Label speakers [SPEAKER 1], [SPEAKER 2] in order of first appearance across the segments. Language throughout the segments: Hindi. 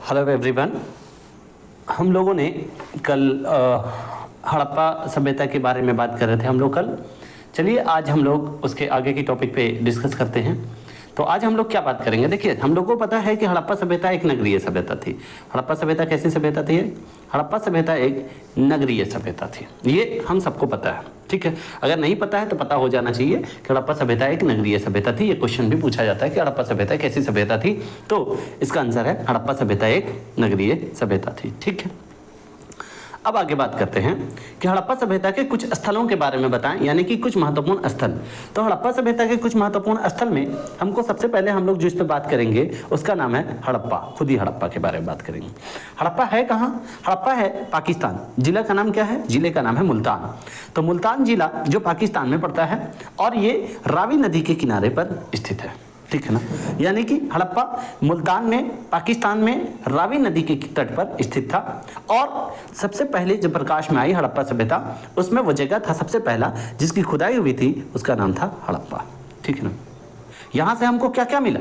[SPEAKER 1] Hello everyone. हम लोगों ने कल हड़प्पा सभ्यता के बारे में बात कर रहे थे हम लोग कल। चलिए आज हम लोग उसके आगे की टॉपिक पे डिस्कस करते हैं। तो आज हम लोग क्या बात करेंगे, देखिए हम लोग को पता है कि हड़प्पा सभ्यता एक नगरीय सभ्यता थी। हड़प्पा सभ्यता कैसी सभ्यता थी? हड़प्पा सभ्यता एक नगरीय सभ्यता थी, ये हम सबको पता है, ठीक है। अगर नहीं पता है तो पता हो जाना चाहिए कि हड़प्पा सभ्यता एक नगरीय सभ्यता थी। ये क्वेश्चन भी पूछा जाता है कि हड़प्पा सभ्यता कैसी सभ्यता थी, तो इसका आंसर है हड़प्पा सभ्यता एक नगरीय सभ्यता थी, ठीक है। अब आगे बात करते हैं कि हड़प्पा सभ्यता के कुछ स्थलों के बारे में बताएं, यानी कि कुछ महत्वपूर्ण स्थल। तो हड़प्पा सभ्यता के कुछ महत्वपूर्ण स्थल में हमको सबसे पहले हम लोग जो इस पर बात करेंगे उसका नाम है हड़प्पा। खुद ही हड़प्पा के बारे में बात करेंगे। हड़प्पा है कहाँ? हड़प्पा है पाकिस्तान। जिला का नाम क्या है? जिले का नाम है मुल्तान। तो मुल्तान जिला जो पाकिस्तान में पड़ता है और ये रावी नदी के किनारे पर स्थित है, ठीक है ना। यानी कि हड़प्पा मुल्तान में पाकिस्तान में रावी नदी के तट पर स्थित था। और सबसे पहले जब प्रकाश में आई हड़प्पा सभ्यता, उसमें वो जगह था सबसे पहला जिसकी खुदाई हुई थी, उसका नाम था हड़प्पा, ठीक है ना। यहाँ से हमको क्या क्या मिला?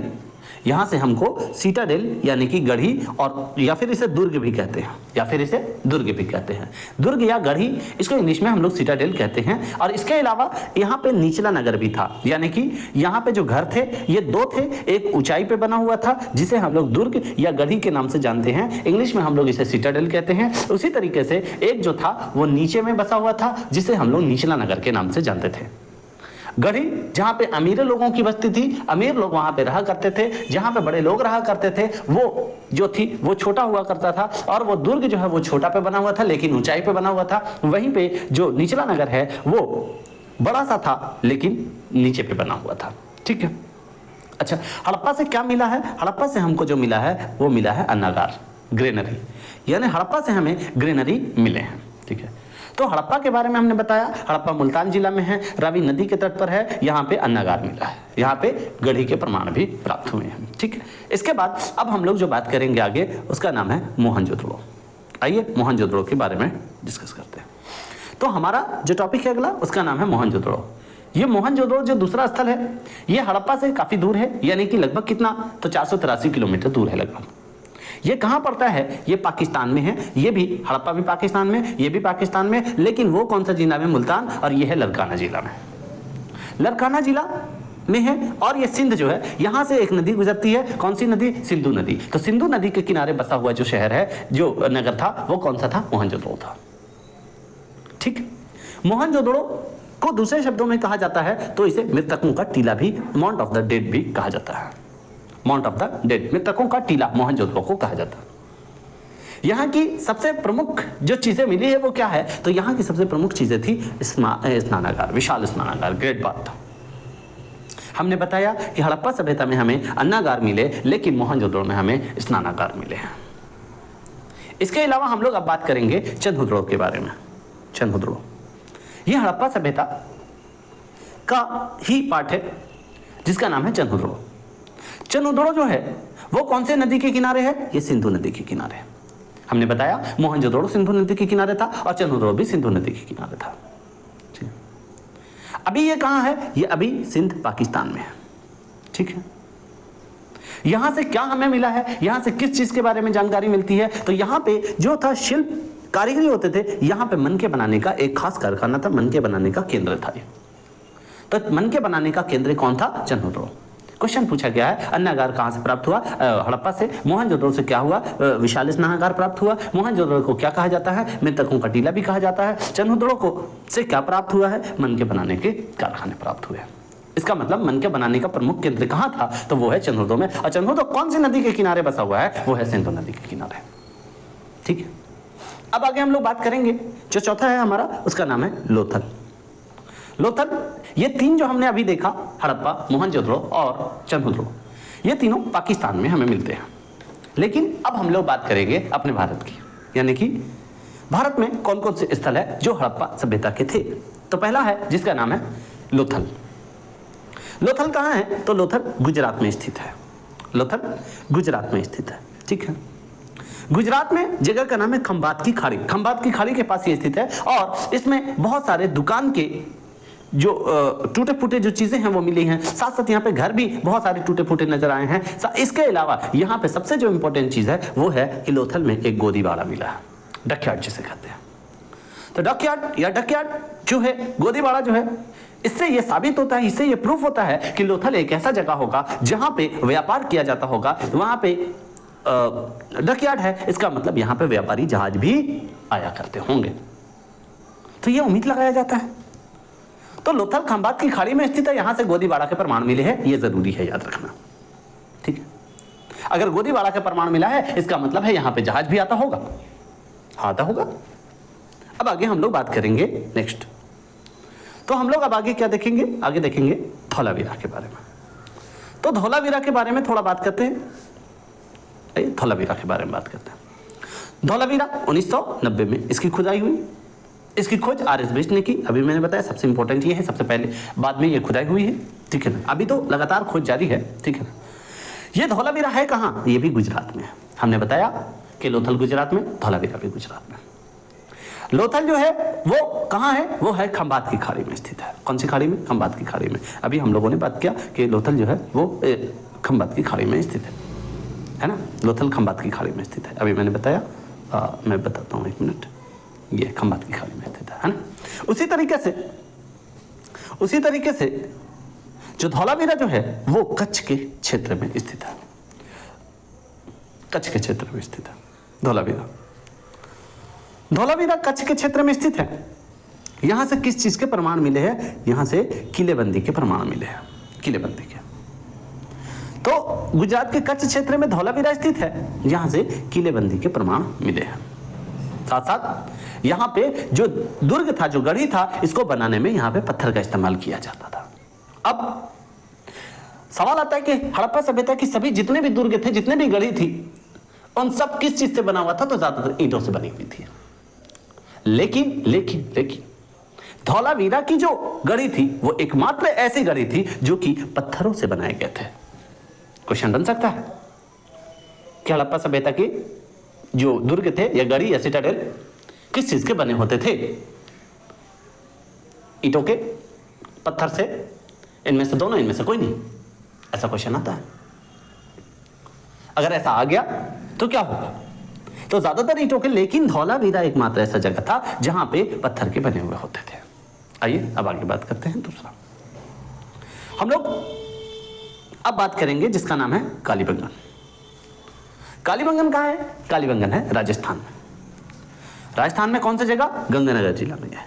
[SPEAKER 1] यहाँ से हमको सीटाडेल यानी कि गढ़ी, और या फिर इसे दुर्ग भी कहते हैं, या फिर इसे दुर्ग भी कहते हैं। दुर्ग या गढ़ी, इसको इंग्लिश में हम लोग सीटाडेल कहते हैं। और इसके अलावा यहाँ पे निचला नगर भी था, यानी कि यहाँ पे जो घर थे ये दो थे। एक ऊंचाई पे बना हुआ था जिसे हम लोग दुर्ग या गढ़ी के नाम से जानते हैं, इंग्लिश में हम लोग इसे सीटाडेल कहते हैं। उसी तरीके से एक जो था वो नीचे में बसा हुआ था जिसे हम लोग निचला नगर के नाम से जानते थे। गढ़ी जहाँ पे अमीर लोगों की बस्ती थी, अमीर लोग वहाँ पे रहा करते थे। जहाँ पे बड़े लोग रहा करते थे वो जो थी वो छोटा हुआ करता था। और वो दुर्ग जो है वो छोटा पे बना हुआ था लेकिन ऊंचाई पे बना हुआ था। वहीं पे जो निचला नगर है वो बड़ा सा था लेकिन नीचे पे बना हुआ था, ठीक है। अच्छा, हड़प्पा से क्या मिला है? हड़प्पा से हमको जो मिला है वो मिला है अन्नागार, ग्रेनरी। यानी हड़प्पा से हमें ग्रेनरी मिले हैं, ठीक है। तो हड़प्पा के बारे में हमने बताया, हड़प्पा मुल्तान जिला में है, रावी नदी के तट पर है। यहाँ पे अन्नागार मिला है, यहाँ पे गढ़ी के प्रमाण भी प्राप्त हुए हैं, ठीक है। इसके बाद अब हम लोग जो बात करेंगे आगे उसका नाम है मोहनजोदड़ो। आइए मोहनजोदड़ो के बारे में डिस्कस करते हैं। तो हमारा जो टॉपिक है अगला उसका नाम है मोहनजोदड़ो। ये मोहनजोदड़ो जो दूसरा स्थल है ये हड़प्पा से काफी दूर है, यानी कि लगभग कितना? तो 483 किलोमीटर दूर है लगभग। ये कहाँ पड़ता है? ये पाकिस्तान में है। ये भी हड़प्पा भी पाकिस्तान में, ये भी पाकिस्तान में, लेकिन वो कौन सा जिला में? मुल्तान। और ये है लरकाना जिला में, लरकाना जिला में है। और ये सिंध जो है यहाँ से एक नदी गुजरती है। कौन सी नदी? सिंधु नदी। तो सिंधु नदी के किनारे बसा हुआ जो शहर है, जो नगर था, वो कौन सा था? मोहनजोदड़ो था, ठीक। मोहनजोदड़ो को दूसरे शब्दों में कहा जाता है तो इसे मृतकों का टीला भी, माउंट ऑफ द डेड भी कहा जाता है। माउंट ऑफ द डेड, मृतकों का टीला मोहनजोदड़ो को कहा जाता है। यहाँ की सबसे प्रमुख जो चीजें मिली है वो क्या है? तो यहाँ की सबसे प्रमुख चीजें थी स्नानागार, विशाल स्नानागार, ग्रेट बाथ। हमने बताया कि हड़प्पा सभ्यता में हमें अन्नागार मिले लेकिन मोहनजोदड़ो में हमें स्नानागार मिले हैं। इसके अलावा हम लोग अब बात करेंगे चंद्रहुदड़ो के बारे में। चंद्रहुदड़ो ये हड़प्पा सभ्यता का ही पार्ट है जिसका नाम है चंद्रहुदड़ो। चंद्रहुदड़ो जो है वो कौन से नदी के किनारे है? ये सिंधु नदी के किनारे है। हमने बताया मोहनजोदड़ो सिंधु नदी के किनारे था और चंद्रहुदड़ो भी सिंधु नदी के किनारे था। अभी ये कहाँ है? ये अभी सिंध पाकिस्तान में है, ठीक है। यहां से क्या हमें मिला है? यहां से किस चीज के बारे में जानकारी मिलती है? तो यहां पे जो था शिल्प कारीगरी होते थे। यहां पे मनके बनाने का एक खास कारखाना था, मनके बनाने का केंद्र था ये। तो मनके बनाने का केंद्र कौन था? चंद्रहुदड़ो। क्वेश्चन पूछा गया है अन्नागार कहां से प्राप्त हुआ? हड़प्पा से। मोहनजोदड़ो से क्या हुआ? विशाल स्नानागार प्राप्त हुआ। मोहनजोदड़ो को क्या कहा जाता है? मृतकों का टीला भी कहा जाता है। चंद्रहुदड़ो को से क्या प्राप्त हुआ है? मनके बनाने के कारखाने प्राप्त हुए। इसका मतलब मनके बनाने का प्रमुख केंद्र कहां था? तो वो है चंद्रहुदड़ो में। और चंद्रहुदड़ो कौन सी नदी के किनारे बसा हुआ है? वो है सिंधु नदी के किनारे, ठीक है। अब आगे हम लोग बात करेंगे जो चौथा है हमारा, उसका नाम है लोथल। लोथल, ये तीन जो हमने अभी देखा, हड़प्पा, मोहनजोदड़ो और चंद्रहुदड़ो, ये तीनों पाकिस्तान में हमें मिलते हैं। लेकिन अब हम लोग बात करेंगे अपने भारत की, यानी कि भारत में कौन कौन से स्थल है जो हड़प्पा सभ्यता के थे। तो पहला है जिसका नाम है लोथल। लोथल कहाँ है? तो लोथल गुजरात में स्थित है। लोथल गुजरात में स्थित है, ठीक है। गुजरात में जगह का नाम है खंभात की खाड़ी। खंभात की खाड़ी के पास ये स्थित है और इसमें बहुत सारे दुकान के जो टूटे फूटे जो चीजें हैं वो मिली हैं, साथ साथ यहाँ पे घर भी बहुत सारे टूटे फूटे नजर आए हैं। इसके अलावा यहाँ पे सबसे जो इंपॉर्टेंट चीज है वो है कि लोथल में एक गोदीबाड़ा मिला है, डकयार्ड जिसे कहते हैं। तो डकयार्ड या डकयार्ड जो है, गोदीबाड़ा जो है, इससे ये साबित होता है, इससे ये प्रूफ होता है कि लोथल एक ऐसा जगह होगा जहां पे व्यापार किया जाता होगा, वहां पे डकयार्ड है, इसका मतलब यहां पे व्यापारी जहाज भी आया करते होंगे। तो ये उम्मीद लगाया जाता है। तो लोथल खंबात की खाड़ी में स्थित है, यहां से गोदीबाड़ा के प्रमाण मिले हैं, ये जरूरी है याद रखना, ठीक है। अगर गोदीबाड़ा के प्रमाण मिला है इसका मतलब है यहां पे जहाज भी आता होगा, आता होगा। अब आगे हम लोग बात करेंगे नेक्स्ट। तो हम लोग अब आगे क्या देखेंगे, आगे देखेंगे धौलावीरा के बारे में। तो धौलावीरा के बारे में थोड़ा बात करते हैं, धौलावीरा के बारे में बात करते हैं। धौलावीरा 1990 में इसकी खुदाई हुई। इसकी खोज आर.एस. बिष्ट ने की, अभी मैंने बताया सबसे इंपॉर्टेंट ये है, सबसे पहले बाद में ये खुदाई हुई है, ठीक है ना। अभी तो लगातार खोज जारी है, ठीक है ना। ये धौलावीरा है कहाँ, ये भी गुजरात में है। हमने बताया कि लोथल गुजरात में, धौलावीरा भी गुजरात में। लोथल जो है वो कहाँ है, वो है खंबात की खाड़ी में स्थित है। कौन सी खाड़ी में, खंबात की खाड़ी में। अभी हम लोगों ने बात किया कि लोथल जो है वो खंबात की खाड़ी में स्थित है ना। लोथल खंबात की खाड़ी में स्थित है, अभी मैंने बताया, मैं बताता हूँ, एक मिनट। ये खंबात की खाड़ी में स्थित है ना। उसी तरीके से जो धौलावीरा जो है वो कच्छ के क्षेत्र में स्थित है, कच्छ के क्षेत्र में स्थित है धौलावीरा। धौलावीरा कच्छ के क्षेत्र में स्थित है। यहां से किस चीज के प्रमाण मिले हैं, यहां से किलेबंदी के प्रमाण मिले हैं, किलेबंदी के। तो गुजरात के कच्छ क्षेत्र में धौलावीरा स्थित है, यहां से किलेबंदी के प्रमाण मिले हैं। साथ साथ यहां पे जो दुर्ग था, जो गढ़ी था, इसको बनाने में यहां पे पत्थर का इस्तेमाल किया जाता था। अब सवाल आता है कि हड़प्पा सभ्यता की सभी जितने भी दुर्ग थे, जितने भी गढ़ी थी, उन सब किस चीज से बना हुआ था, तो ज्यादातर ईंटों से बनी हुई थी। लेकिन धौलावीरा की जो गढ़ी थी वो एकमात्र ऐसी गढ़ी थी जो कि पत्थरों से बनाए गए थे। क्वेश्चन बन सकता है कि हड़प्पा सभ्यता के जो दुर्ग थे या गढ़ी या सिटाडेल किस चीज के बने होते थे, ईंटों के, पत्थर से, इनमें से दोनों, इनमें से कोई नहीं, ऐसा क्वेश्चन आता है। अगर ऐसा आ गया तो क्या होगा, तो ज्यादातर ईंटों के, लेकिन धौलावीरा एकमात्र ऐसा जगह था जहां पे पत्थर के बने हुए होते थे। आइए अब आगे बात करते हैं दूसरा। हम लोग अब बात करेंगे जिसका नाम है कालीबंगन। कालीबंगन कहाँ है, कालीबंगन है राजस्थान में। राजस्थान में कौन सी जगह, गंगानगर जिला में है,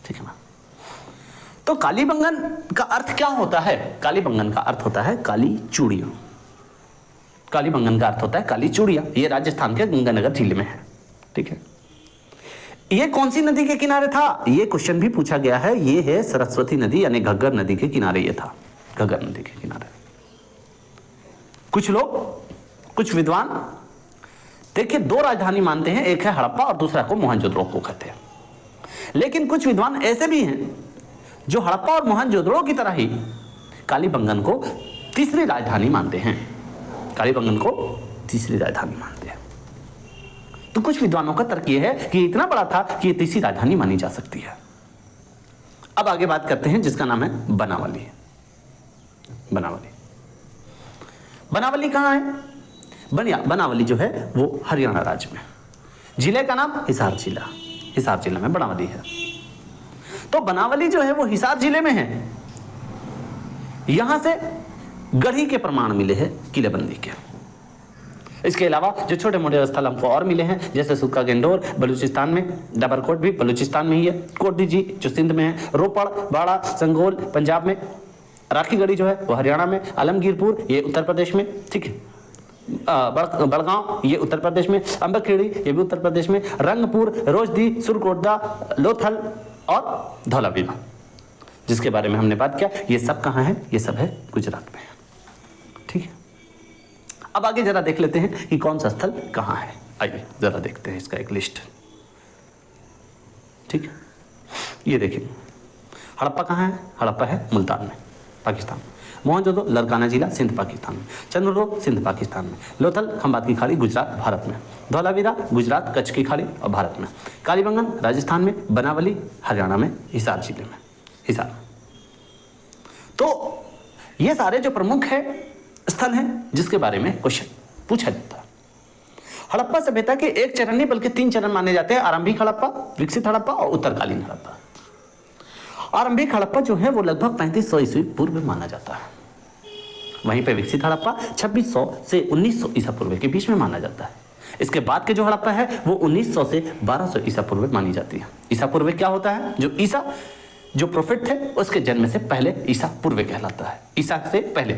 [SPEAKER 1] ठीक है ना। तो कालीबंगन का अर्थ क्या होता है, कालीबंगन का अर्थ होता है काली चूड़ियां। कालीबंगन का अर्थ होता है काली चूड़ियां। ये राजस्थान के गंगानगर जिले में है, ठीक है। ये कौन सी नदी के किनारे था, ये क्वेश्चन भी पूछा गया है। ये है सरस्वती नदी यानी घग्गर नदी के किनारे ये था, घग्गर नदी के किनारे। कुछ लोग, कुछ विद्वान देखिए दो राजधानी मानते हैं, एक है हड़प्पा और दूसरा को मोहनजोदड़ो को कहते हैं। लेकिन कुछ विद्वान ऐसे भी हैं जो हड़प्पा और मोहनजोदड़ो की तरह ही कालीबंगन को तीसरी राजधानी मानते हैं, कालीबंगन को तीसरी राजधानी मानते हैं। तो कुछ विद्वानों का तर्क यह है कि इतना बड़ा था कि यह तीसरी राजधानी मानी जा सकती है। अब आगे बात करते हैं जिसका नाम है बनावली। बनावली, बनावली कहां है, बनावली जो है वो हरियाणा राज्य में। जिले का नाम हिसार जिला, हिसार जिला में बनावली है। तो बनावली जो है वो हिसार जिले में है। यहां से गढ़ी के प्रमाण मिले हैं किलेबंदी के। इसके अलावा जो छोटे मोटे स्थल हमको और मिले हैं, जैसे सुक्का गेंडोर बलूचिस्तान में, डबरकोट भी बलूचिस्तान में ही है, कोटडी जी जो सिंध में है, रोपड़, बाड़ा, संगोल पंजाब में, राखी गढ़ी जो है वो हरियाणा में, आलमगीरपुर ये उत्तर प्रदेश में, ठीक है, बड़गांव ये उत्तर प्रदेश में, अंबखेड़ी ये भी उत्तर प्रदेश में, रंगपुर, रोजदी, सुरकोटदा, लोथल और धौलावीरा जिसके बारे में हमने बात किया, ये सब कहाँ है, ये सब है गुजरात में, ठीक है। अब आगे जरा देख लेते हैं कि कौन सा स्थल कहाँ है। आइए जरा देखते हैं इसका एक लिस्ट, ठीक है। ये देखिए हड़प्पा कहाँ है, हड़प्पा है मुल्तान में, पाकिस्तान। मोहनजोदड़ो लरकाना जिला सिंध पाकिस्तान में, चंद्रपुर सिंध पाकिस्तान में, लोथल खंबात की खाड़ी गुजरात भारत में, धौलावीरा गुजरात कच्छ की खाड़ी और भारत में, कालीबंगन राजस्थान में, बनावली हरियाणा में, हिसार जिले में, हिसार। तो ये सारे जो प्रमुख है स्थल हैं जिसके बारे में क्वेश्चन पूछा जाता है। हड़प्पा सभ्यता के एक चरण नहीं बल्कि 3 चरण माने जाते हैं, आरंभिक हड़प्पा, विकसित हड़प्पा और उत्तरकालीन हड़प्पा। आरंभिक हड़प्पा जो है वो लगभग 3500 ईस्वी पूर्व माना जाता है। वहीं पे विकसित हड़प्पा 2600 से 1900 ईसा पूर्व के बीच में माना जाता है। इसके बाद के जो हड़प्पा है वो 1900 से 1200 ईसा पूर्व मानी जाती है। ईसा पूर्व क्या होता है? जो ईसा जो प्रोफेट थे उसके जन्म से पहले ईसा पूर्व कहलाता है। ईसा से पहले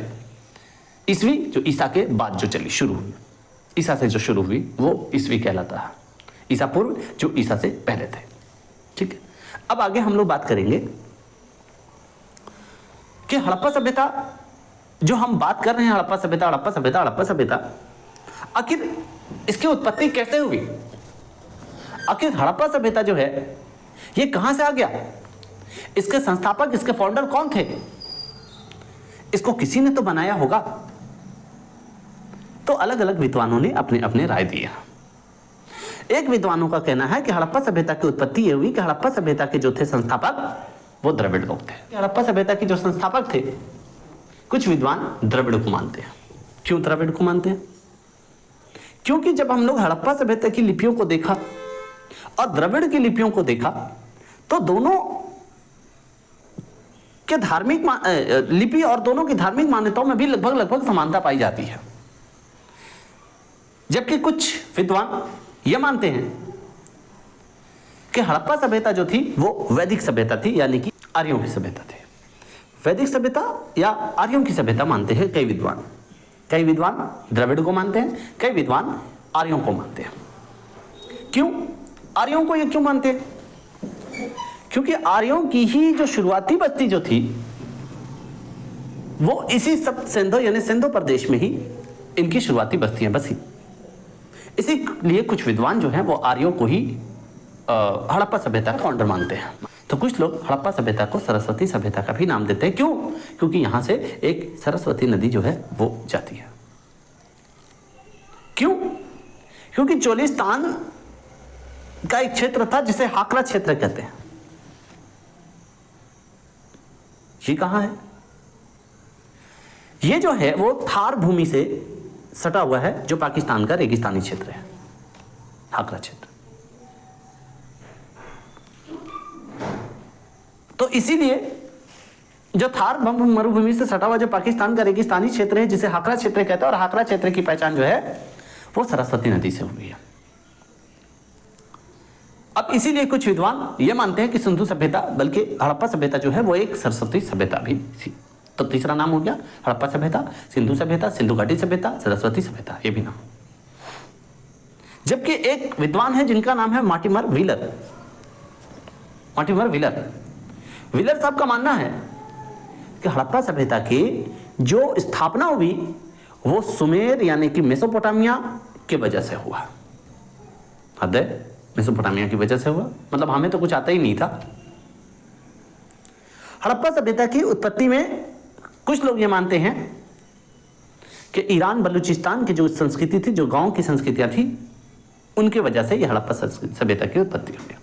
[SPEAKER 1] ईसवी जो ईसा के बाद जो चली शुरू हुई, ईसा से जो शुरू हुई वो ईसवी कहलाता है। ईसा पूर्व जो ईसा से पहले थे। ठीक है, अब आगे हम लोग बात करेंगे कि हड़प्पा सभ्यता जो हम बात कर रहे हैं, हड़प्पा सभ्यता, हड़प्पा सभ्यता, हड़प्पा सभ्यता, आखिर इसकी उत्पत्ति कैसे हुई? आखिर हड़प्पा सभ्यता जो है ये कहां से आ गया? इसके संस्थापक, इसके फाउंडर कौन थे? इसको किसी ने तो बनाया होगा। तो अलग अलग विद्वानों ने अपने अपने राय दिया। एक विद्वानों का कहना है कि हड़प्पा सभ्यता की उत्पत्ति ये हुई कि हड़प्पा सभ्यता के जो थे संस्थापक वो द्रविड़ लोग थे। हड़प्पा सभ्यता के जो संस्थापक थे, कुछ विद्वान द्रविड़ को मानते हैं। क्यों द्रविड़ को मानते हैं? क्योंकि जब हम लोग हड़प्पा सभ्यता की लिपियों को देखा और द्रविड़ की लिपियों को देखा तो दोनों के धार्मिक लिपि और दोनों की धार्मिक मान्यताओं में भी लगभग समानता पाई जाती है। जबकि कुछ विद्वान यह मानते हैं कि हड़प्पा सभ्यता जो थी वो वैदिक सभ्यता थी, यानी कि आर्यों की सभ्यता थी। वैदिक सभ्यता या आर्यों की सभ्यता मानते हैं कई विद्वान। कई विद्वान द्रविड़ को मानते हैं, कई विद्वान आर्यों को मानते हैं। क्यों आर्यों को ये क्यों मानते हैं? क्योंकि आर्यों की ही जो शुरुआती बस्ती जो थी वो इसी सब सिंधु यानी सिंधु प्रदेश में ही इनकी शुरुआती बस्तियां बसी। इसीलिए कुछ विद्वान जो हैं वो आर्यों को ही हड़प्पा सभ्यता का फाउंडर मानते हैं। तो कुछ लोग हड़प्पा सभ्यता को सरस्वती सभ्यता का भी नाम देते हैं। क्यों? क्योंकि यहां से एक सरस्वती नदी जो है वो जाती है। क्यों? क्योंकि चोलिस्तान का एक क्षेत्र था जिसे हाकरा क्षेत्र कहते हैं। ये कहां है? ये जो है वो थार भूमि से सटा हुआ है, जो पाकिस्तान का रेगिस्तानी क्षेत्र है, हाकरा क्षेत्र। तो इसीलिए जो थार मरुभूमि से सटा हुआ जो पाकिस्तान का रेगिस्तानी क्षेत्र है जिसे हाकरा क्षेत्र कहते हैं, और हाकरा क्षेत्र की पहचान जो है वो सरस्वती नदी से हुई है। अब इसीलिए कुछ विद्वान ये मानते हैं कि सिंधु सभ्यता बल्कि हड़प्पा सभ्यता जो है वो एक सरस्वती सभ्यता भी थी। तो तीसरा नाम हो गया हड़प्पा सभ्यता, सिंधु सभ्यता, सिंधु घाटी सभ्यता, सरस्वती सभ्यता, ये भी नाम। जबकि एक विद्वान है जिनका नाम है मार्टिमर व्हीलर। मार्टिमर व्हीलर साहब का मानना है कि हड़प्पा सभ्यता की जो स्थापना हुई वो सुमेर यानी कि मेसोपोटामिया की वजह से हुआ। हद है, मेसोपोटामिया की वजह से हुआ, मतलब हमें तो कुछ आता ही नहीं था। हड़प्पा सभ्यता की उत्पत्ति में कुछ लोग ये मानते हैं कि ईरान बलूचिस्तान की जो संस्कृति थी, जो गांव की संस्कृतियां थी, उनकी वजह से यह हड़प्पा सभ्यता की उत्पत्ति हुई।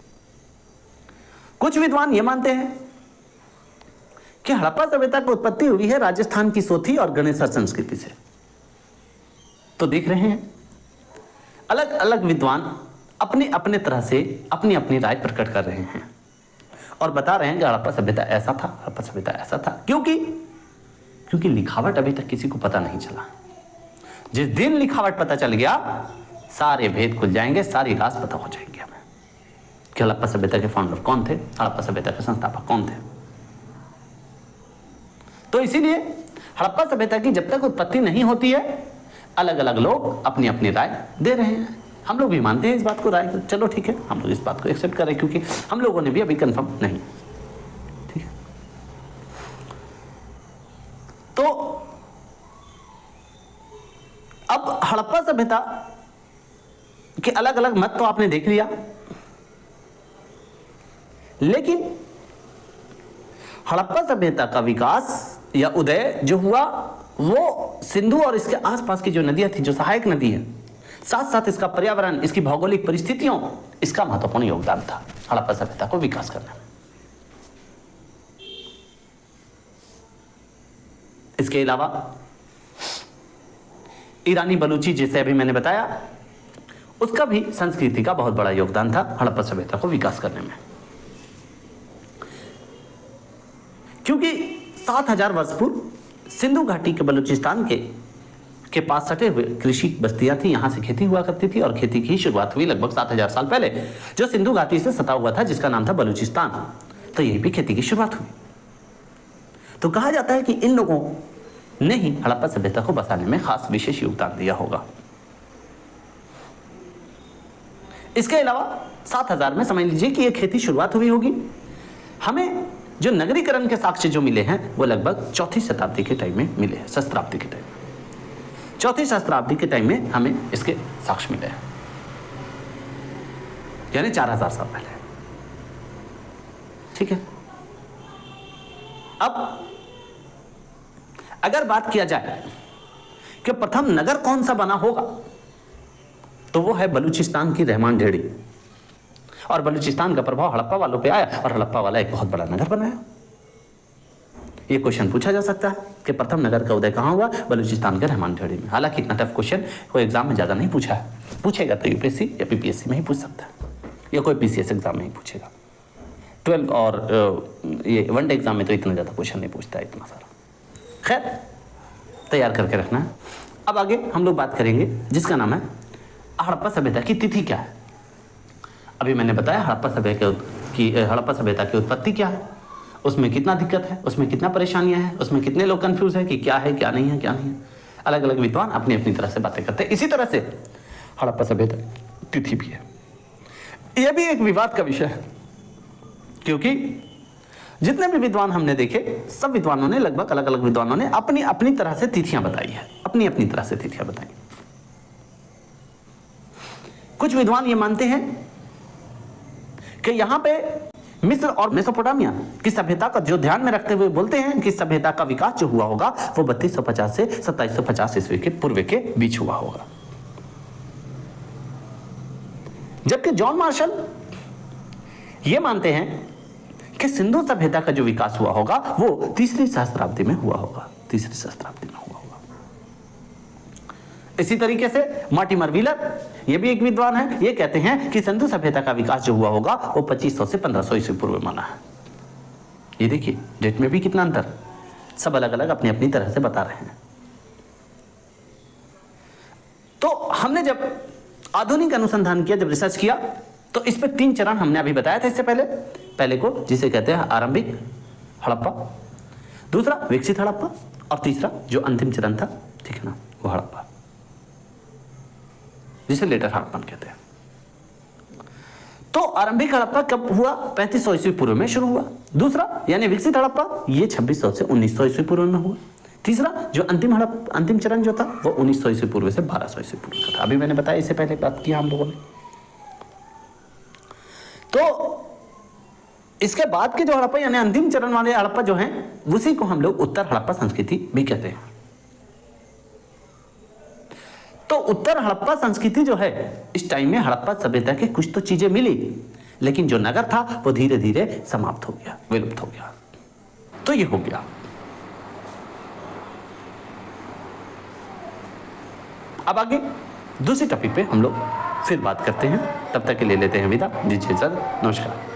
[SPEAKER 1] कुछ विद्वान ये मानते हैं कि हड़प्पा सभ्यता की उत्पत्ति हुई है राजस्थान की सोथी और गणेशर संस्कृति से। तो देख रहे हैं अलग अलग विद्वान अपने अपने तरह से अपनी अपनी राय प्रकट कर रहे हैं और बता रहे हैं कि हड़प्पा सभ्यता ऐसा था, हड़प्पा सभ्यता ऐसा था। क्योंकि लिखावट अभी तक किसी को पता नहीं चला। जिस दिन लिखावट पता चल गया सारे भेद खुल जाएंगे, सारी राज पता हो जाएंगे हमें कि हड़प्पा सभ्यता के फाउंडर कौन थे, हड़प्पा सभ्यता के संस्थापक कौन थे। तो इसीलिए हड़प्पा सभ्यता की जब तक उत्पत्ति नहीं होती है अलग अलग लोग अपनी अपनी राय दे रहे हैं। हम लोग भी मानते हैं इस बात को, राय को। चलो ठीक है, हम लोग इस बात को एक्सेप्ट करें क्योंकि हम लोगों ने भी अभी कंफर्म नहीं। ठीक है, तो अब हड़प्पा सभ्यता के अलग अलग मत तो आपने देख लिया, लेकिन हड़प्पा सभ्यता का विकास या उदय जो हुआ वो सिंधु और इसके आसपास की जो नदियां थी, जो सहायक नदी है, साथ साथ इसका पर्यावरण, इसकी भौगोलिक परिस्थितियों, इसका महत्वपूर्ण योगदान था हड़प्पा सभ्यता को विकास करने में। इसके अलावा ईरानी बलूची, जिसे अभी मैंने बताया, उसका भी संस्कृति का बहुत बड़ा योगदान था हड़प्पा सभ्यता को विकास करने में, क्योंकि 7000 वर्ष पूर्व सिंधु घाटी के बलूचिस्तान के पास सटे हुए कृषि बस्तियां थी, यहां से खेती हुआ करती थी और खेती की शुरुआत हुई लगभग 7000 साल पहले, जो सिंधु घाटी से सटा हुआ था, जिसका नाम था बलूचिस्तान। तो यही भी खेती की शुरुआत हुई। तो कहा जाता है कि इन लोगों ने ही हड़प्पा सभ्यता को बसाने में खास विशेष योगदान दिया होगा। इसके अलावा 7000 में समझ लीजिए कि यह खेती शुरुआत हुई होगी। हमें जो नगरीकरण के साक्ष्य जो मिले हैं वो लगभग 4वीं शताब्दी के टाइम में मिले हैं, सहस्त्राब्दी के टाइम, 4वीं सहस्त्राब्दी के टाइम में हमें इसके साक्ष्य मिले हैं, यानी 4000 साल पहले। ठीक है। अब अगर बात किया जाए कि प्रथम नगर कौन सा बना होगा, तो वो है बलूचिस्तान की रहमान ढेड़ी, और बलूचिस्तान का प्रभाव हड़प्पा वालों पे आया और हड़प्पा वाला एक बहुत बड़ा नगर बनाया। ये क्वेश्चन पूछा जा सकता है कि प्रथम नगर का उदय कहां हुआ, बलूचिस्तान के रहमान ढेड़ी में। हालांकि इतना टफ क्वेश्चन कोई एग्जाम में ज्यादा नहीं पूछा है, पूछेगा तो यूपीएससी या पीपीएससी में ही पूछ सकता है, या कोई पीसीएस एग्जाम में ही पूछेगा। 12 और ये वनडे एग्जाम में तो इतना ज्यादा क्वेश्चन नहीं पूछता है, इतना सारा। खैर, तैयार करके रखना है। अब आगे हम लोग बात करेंगे जिसका नाम है हड़प्पा सभ्यता की तिथि क्या है। अभी मैंने बताया हड़प्पा सभ्यता की उत्पत्ति क्या है, उसमें कितना दिक्कत है, उसमें कितना परेशानियां हैं, उसमें कितने लोग कंफ्यूज है कि क्या है क्या नहीं है क्या नहीं है। अलग अलग विद्वान अपनी अपनी तरह से बातें करते हैं। इसी तरह से हड़प्पा सभ्यता तिथि भी है। यह भी एक विवाद का विषय है, क्योंकि जितने भी विद्वान हमने देखे, सब विद्वानों ने, लगभग अलग अलग विद्वानों ने अपनी अपनी तरह से तिथियां बताई है, अपनी अपनी तरह से तिथियां बताई। कुछ विद्वान ये मानते हैं कि यहां पे मिस्र और मेसोपोटामिया की सभ्यता का जो ध्यान में रखते हुए बोलते हैं कि सभ्यता का विकास जो हुआ होगा वो 3250 से 2750 ईस्वी के पूर्व के बीच हुआ होगा। जबकि जॉन मार्शल ये मानते हैं कि सिंधु सभ्यता का जो विकास हुआ होगा वो 3री सहस्त्राब्दी में हुआ होगा, 3री सहस्त्राब्दी में हुआ होगा। इसी तरीके से मार्टिमर व्हीलर, ये भी एक विद्वान है, ये कहते हैं कि सिंधु सभ्यता का विकास जो हुआ होगा वो 2500 से 1500 ईस्वी पूर्व माना है। ये देखिए डेट में भी कितना अंतर, सब अलग अलग अपनी अपनी तरह से बता रहे हैं। तो हमने जब आधुनिक अनुसंधान किया, जब रिसर्च किया, तो इस पे 3 चरण हमने अभी बताया था इससे पहले को, जिसे कहते हैं आरंभिक हड़प्पा, दूसरा विकसित हड़प्पा, और तीसरा जो अंतिम चरण था, ठीक है ना, वो हड़प्पा, जिसे लेटर हड़प्पन कहते हैं। तो आरंभिक हड़प्पा कब हुआ? 3500 ईस्वी पूर्व में शुरू हुआ। दूसरा यानी विकसित हड़प्पा, ये 2600 से 1900 ईस्वी पूर्व में हुआ। तीसरा जो अंतिम चरण जो था वो 1900 ईस्वी पूर्व से 1200 ईस्वी पूर्व का था। अभी मैंने बताया, इससे पहले बात किया हम लोगों ने। तो इसके बाद के जो हड़प्पा यानी अंतिम चरण वाले हड़प्पा जो हैं, उसी को हम लोग उत्तर हड़प्पा संस्कृति भी कहते हैं। तो उत्तर हड़प्पा संस्कृति जो है, इस टाइम में हड़प्पा सभ्यता की कुछ तो चीजें मिली, लेकिन जो नगर था वो धीरे धीरे समाप्त हो गया, विलुप्त हो गया। तो ये हो गया। अब आगे दूसरी टॉपिक पे हम लोग फिर बात करते हैं। तब तक के लिए लेते हैं विदा। दीजिए सर, नमस्कार।